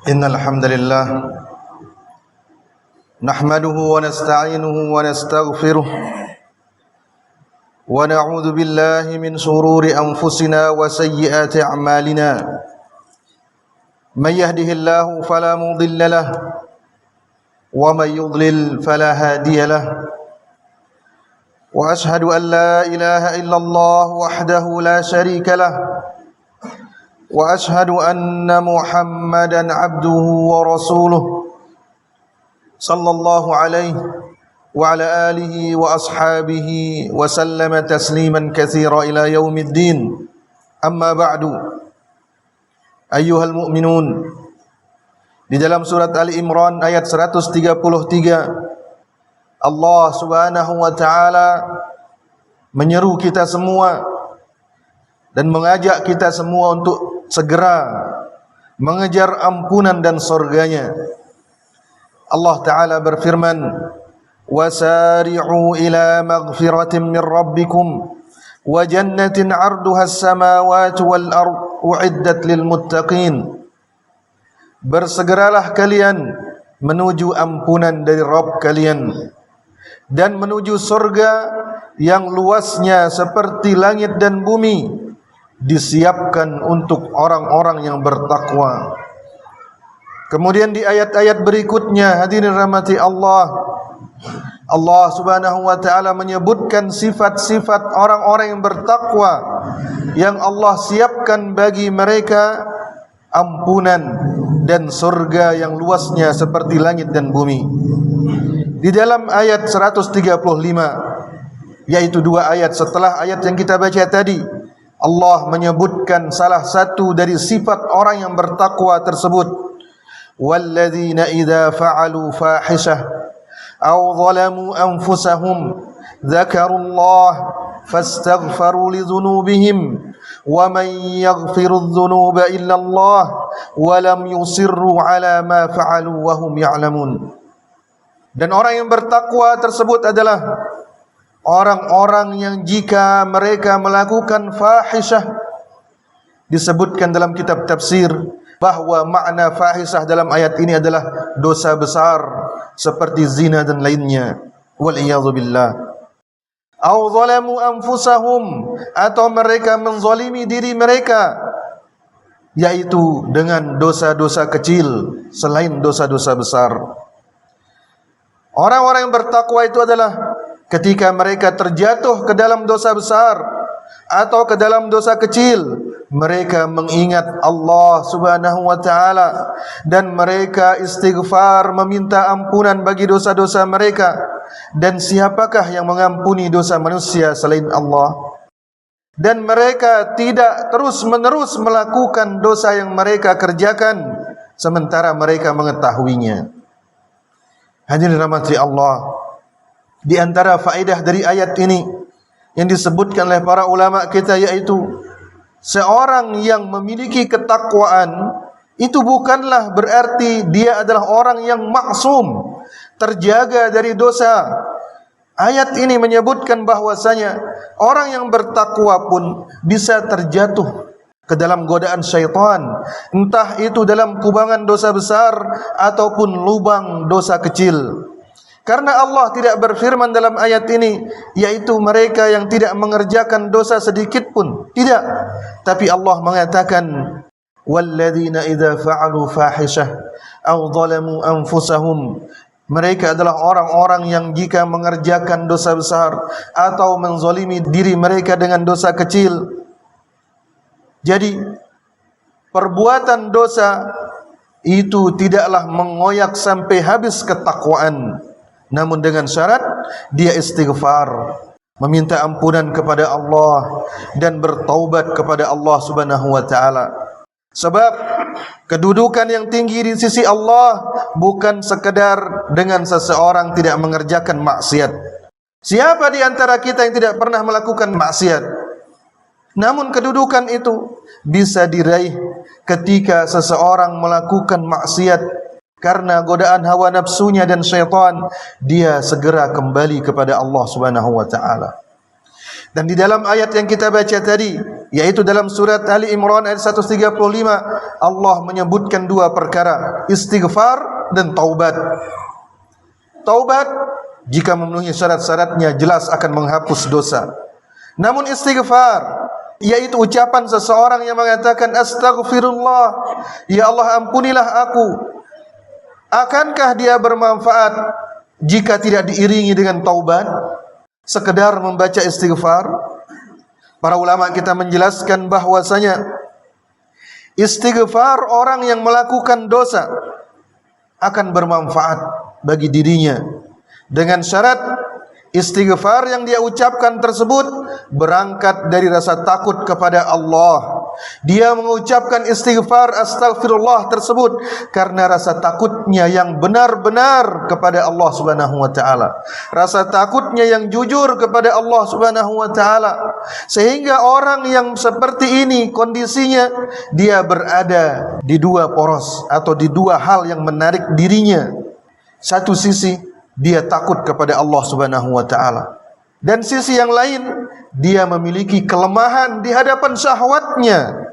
Innal hamdalillah nahmaduhu wa nasta'inuhu wa nastaghfiruh wa na'udzu billahi min shururi anfusina wa sayyiati a'malina. May yahdihillahu fala mudilla lahu wa may yudlil fala hadiya lahu. Wa ashhadu an la ilaha illallah wahdahu la syarika lahu wa ashhadu anna Muhammadan abduhu wa rasuluh sallallahu alaihi wa ala alihi wa ashabihi wa sallama tasliman katsira ila yaumiddin. Amma ba'du. Ayyuhal mu'minun, di dalam surat Ali Imran ayat 133 Allah Subhanahu wa taala menyeru kita semua dan mengajak kita semua untuk segera mengejar ampunan dan surganya. Allah Ta'ala berfirman, وَسَارِعُوا إِلَى مَغْفِرَةٍ مِّن رَبِّكُمْ وَجَنَّةٍ عَرْضُهَا السَّمَاوَاتُ وَالْأَرْضُ أُعِدَّتْ لِلْمُتَّقِينَ. Bersegeralah kalian menuju ampunan dari Rabb kalian dan menuju surga yang luasnya seperti langit dan bumi, disiapkan untuk orang-orang yang bertakwa. Kemudian di ayat-ayat berikutnya, hadirin rahmati Allah, Allah Subhanahu wa taala menyebutkan sifat-sifat orang-orang yang bertakwa yang Allah siapkan bagi mereka ampunan dan surga yang luasnya seperti langit dan bumi. Di dalam ayat 135, yaitu dua ayat setelah ayat yang kita baca tadi, Allah menyebutkan salah satu dari sifat orang yang bertakwa tersebut. Walladzina idza fa'alu fahishah aw zalamu anfusahum dzakarullah fastaghfaru lidzunubihim wa man yaghfiru dzunuba illa Allah wa lam yusirru ala ma fa'alu wa hum ya'lamun. Dan orang yang bertakwa tersebut adalah orang-orang yang jika mereka melakukan fahisyah, disebutkan dalam kitab tafsir bahwa makna fahisyah dalam ayat ini adalah dosa besar seperti zina dan lainnya. Wal-iyadzu billah. Aw zalamu anfusahum, atau mereka menzalimi diri mereka, yaitu dengan dosa-dosa kecil selain dosa-dosa besar. Orang-orang yang bertakwa itu adalah ketika mereka terjatuh ke dalam dosa besar atau ke dalam dosa kecil, mereka mengingat Allah Subhanahu wa taala dan mereka istighfar, meminta ampunan bagi dosa-dosa mereka. Dan siapakah yang mengampuni dosa manusia selain Allah? Dan mereka tidak terus-menerus melakukan dosa yang mereka kerjakan sementara mereka mengetahuinya. Hadirin rahmati Allah, di antara faedah dari ayat ini yang disebutkan oleh para ulama kita, yaitu seorang yang memiliki ketakwaan itu bukanlah berarti dia adalah orang yang maksum, terjaga dari dosa. Ayat ini menyebutkan bahwasanya orang yang bertakwa pun bisa terjatuh ke dalam godaan syaitan, entah itu dalam kubangan dosa besar ataupun lubang dosa kecil. Karena Allah tidak berfirman dalam ayat ini, yaitu mereka yang tidak mengerjakan dosa sedikit pun, tidak. Tapi Allah mengatakan, walladzina idza fa'alu fahishah aw zalamu anfusahum. Mereka adalah orang-orang yang jika mengerjakan dosa besar atau menzalimi diri mereka dengan dosa kecil. Jadi perbuatan dosa itu tidaklah mengoyak sampai habis ketakwaan, namun dengan syarat dia istighfar, meminta ampunan kepada Allah dan bertaubat kepada Allah Subhanahu wa taala. Sebab kedudukan yang tinggi di sisi Allah bukan sekedar dengan seseorang tidak mengerjakan maksiat. Siapa di antara kita yang tidak pernah melakukan maksiat? Namun kedudukan itu bisa diraih ketika seseorang melakukan maksiat karena godaan hawa nafsunya dan syaitan, dia segera kembali kepada Allah Subhanahu wa taala. Dan di dalam ayat yang kita baca tadi, yaitu dalam surat Ali Imran ayat 135, Allah menyebutkan dua perkara, istighfar dan taubat. Taubat jika memenuhi syarat-syaratnya jelas akan menghapus dosa. Namun istighfar, yaitu ucapan seseorang yang mengatakan astaghfirullah, ya Allah ampunilah aku, akankah dia bermanfaat jika tidak diiringi dengan taubat? Sekedar membaca istighfar? Para ulama kita menjelaskan bahwasanya istighfar orang yang melakukan dosa akan bermanfaat bagi dirinya, dengan syarat istighfar yang dia ucapkan tersebut berangkat dari rasa takut kepada Allah. Dia mengucapkan istighfar astaghfirullah tersebut karena rasa takutnya yang benar-benar kepada Allah Subhanahu wa taala. Rasa takutnya yang jujur kepada Allah Subhanahu wa taala. Sehingga orang yang seperti ini kondisinya, dia berada di dua poros atau di dua hal yang menarik dirinya. Satu sisi dia takut kepada Allah Subhanahu wa taala, dan sisi yang lain dia memiliki kelemahan di hadapan syahwatnya.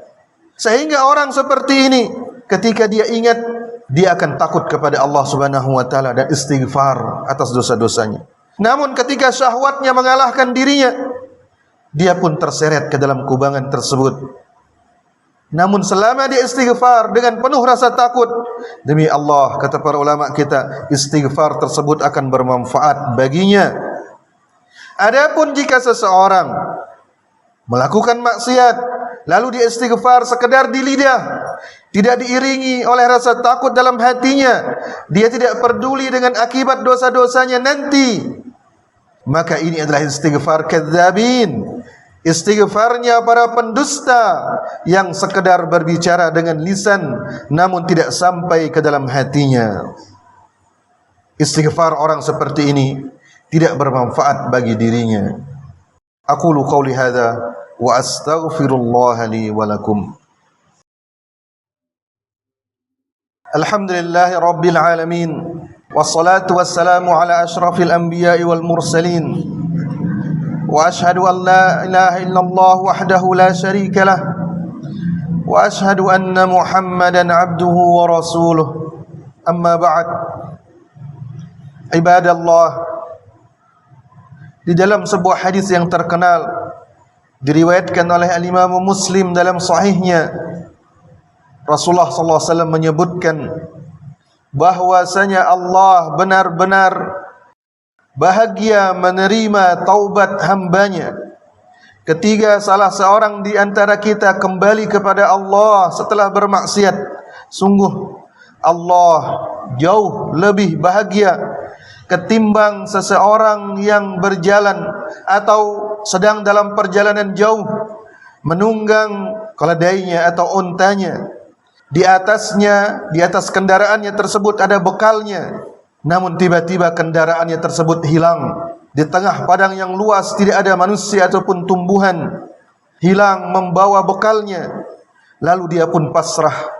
Sehingga orang seperti ini ketika dia ingat, dia akan takut kepada Allah Subhanahu wa taala dan istighfar atas dosa-dosanya. Namun ketika syahwatnya mengalahkan dirinya, dia pun terseret ke dalam kubangan tersebut. Namun selama dia istighfar dengan penuh rasa takut, demi Allah, kata para ulama kita, istighfar tersebut akan bermanfaat baginya. Adapun jika seseorang melakukan maksiat, lalu dia istighfar sekedar di lidah, tidak diiringi oleh rasa takut dalam hatinya, dia tidak peduli dengan akibat dosa-dosanya nanti, maka ini adalah istighfar kadzabin, istighfarnya para pendusta yang sekedar berbicara dengan lisan namun tidak sampai ke dalam hatinya. Istighfar orang seperti ini tidak bermanfaat bagi dirinya. Aqulu qauli hadza wa astaghfirullah li wa lakum. Alhamdulillahi rabbil alamin, wassalatu wassalamu ala asyrafil anbiya'i wal mursalin. وأشهد أن لا إله إلا الله وحده لا شريك له وأشهد أن محمدا عبده ورسوله أما بعد عباد الله. Di dalam sebuah hadis yang terkenal diriwayatkan oleh Al-Imam Muslim dalam sahihnya, Rasulullah sallallahu alaihi wasallam menyebutkan bahwasanya Allah benar-benar bahagia menerima taubat hambanya ketika salah seorang di antara kita kembali kepada Allah setelah bermaksiat. Sungguh Allah jauh lebih bahagia ketimbang seseorang yang berjalan atau sedang dalam perjalanan jauh, menunggang keledainya atau untanya. Di atasnya, di atas kendaraannya tersebut ada bekalnya, namun tiba-tiba kendaraannya tersebut hilang. Di tengah padang yang luas tidak ada manusia ataupun tumbuhan. Hilang membawa bekalnya. Lalu dia pun pasrah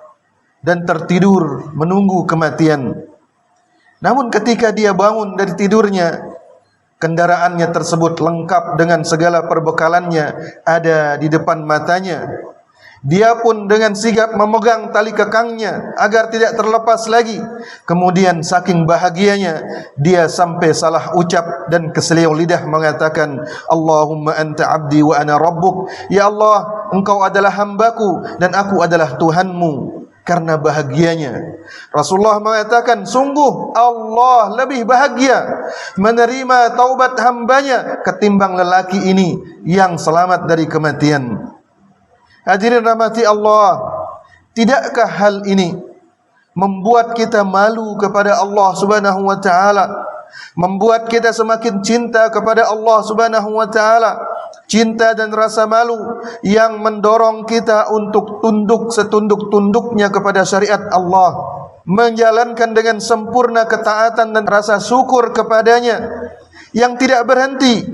dan tertidur menunggu kematian. Namun ketika dia bangun dari tidurnya, kendaraannya tersebut lengkap dengan segala perbekalannya ada di depan matanya. Dia pun dengan sigap memegang tali kekangnya agar tidak terlepas lagi. Kemudian saking bahagianya, dia sampai salah ucap dan keselio lidah mengatakan, Allahumma anta abdi wa ana rabbuk. Ya Allah, engkau adalah hambaku dan aku adalah Tuhanmu. Karena bahagianya, Rasulullah mengatakan, sungguh Allah lebih bahagia menerima taubat hambanya ketimbang lelaki ini yang selamat dari kematian. Hadirin rahmati Allah, tidakkah hal ini membuat kita malu kepada Allah Subhanahu wa taala, membuat kita semakin cinta kepada Allah Subhanahu wa taala, cinta dan rasa malu yang mendorong kita untuk tunduk setunduk-tunduknya kepada syariat Allah, menjalankan dengan sempurna ketaatan dan rasa syukur kepadanya yang tidak berhenti,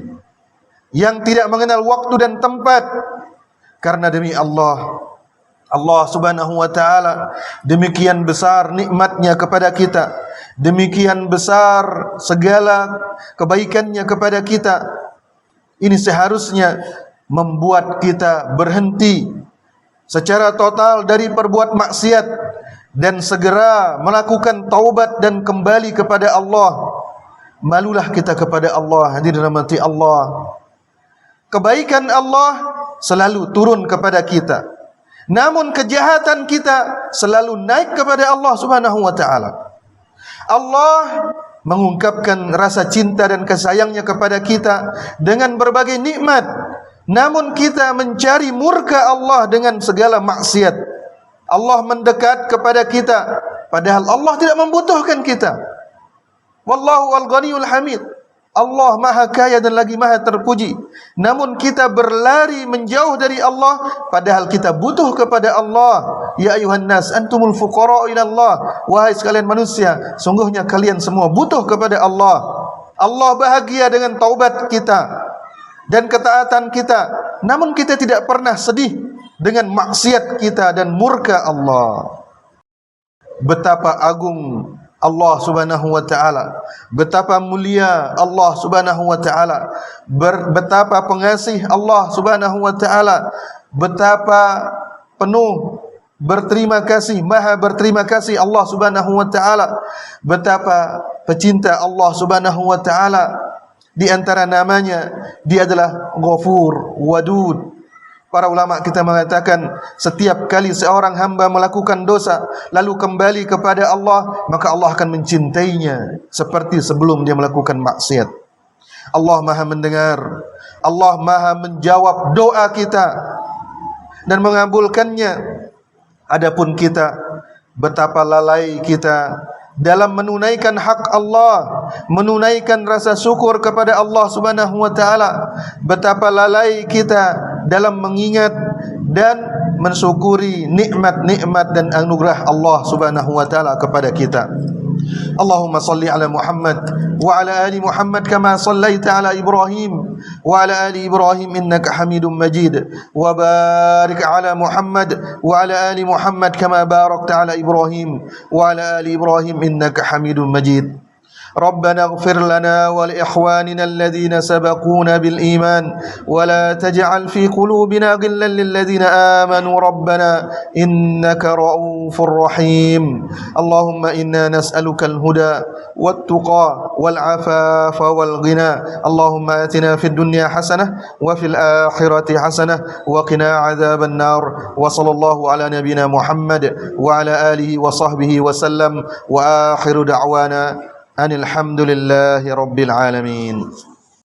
yang tidak mengenal waktu dan tempat. Karena demi Allah, Allah Subhanahu wa taala demikian besar nikmatnya kepada kita, demikian besar segala kebaikannya kepada kita, Ini seharusnya membuat kita berhenti secara total dari perbuat maksiat dan segera melakukan taubat dan kembali kepada Allah. Malulah kita kepada Allah, hadirin rahmati Allah. Kebaikan Allah selalu turun kepada kita, namun kejahatan kita selalu naik kepada Allah Subhanahu wa taala. Allah mengungkapkan rasa cinta dan kasih sayangnya kepada kita dengan berbagai nikmat, namun kita mencari murka Allah dengan segala maksiat. Allah mendekat kepada kita padahal Allah tidak membutuhkan kita. Wallahu al-Ghaniyul Hamid. Allah Maha Kaya dan lagi Maha Terpuji. Namun kita berlari menjauh dari Allah padahal kita butuh kepada Allah. Ya ayuhan nas antumul fuqara ila Allah. Wahai sekalian manusia, sungguhnya kalian semua butuh kepada Allah. Allah bahagia dengan taubat kita dan ketaatan kita. Namun kita tidak pernah sedih dengan maksiat kita dan murka Allah. Betapa agung Allah Subhanahu wa taala, betapa mulia Allah Subhanahu wa taala, betapa pengasih Allah Subhanahu wa taala, betapa penuh berterima kasih, maha berterima kasih Allah Subhanahu wa taala, betapa pecinta Allah Subhanahu wa taala. Di antara namanya dia adalah Ghafur, Wadud. Para ulama kita mengatakan setiap kali seorang hamba melakukan dosa lalu kembali kepada Allah, maka Allah akan mencintainya seperti sebelum dia melakukan maksiat. Allah Maha mendengar, Allah Maha menjawab doa kita dan mengabulkannya. Adapun kita, betapa lalai kita dalam menunaikan hak Allah, menunaikan rasa syukur kepada Allah Subhanahu wa taala. Betapa lalai kita dalam mengingat dan mensyukuri nikmat-nikmat dan anugerah Allah Subhanahu wa taala kepada kita. Allahumma salli ala Muhammad wa ala ali Muhammad kama sallaita ala Ibrahim wa ala ali Ibrahim innaka Hamidum Majid, wa barik ala Muhammad wa ala ali Muhammad kama barakta ala Ibrahim wa ala ali Ibrahim innaka Hamidum Majid. ربنا اغفر لنا ولإخواننا الذين سبقونا بالإيمان ولا تجعل في قلوبنا غلا للذين آمنوا ربنا إنك رؤوف رحيم. اللهم إنا نسألك الهدى والتقى والعفاف والغنى. اللهم آتنا في الدنيا حسنة وفي الآخرة حسنة وقنا عذاب النار. وصلى الله على نبينا محمد وعلى آله وصحبه وسلم. وآخر دعوانا أن الحمد لله رب العالمين.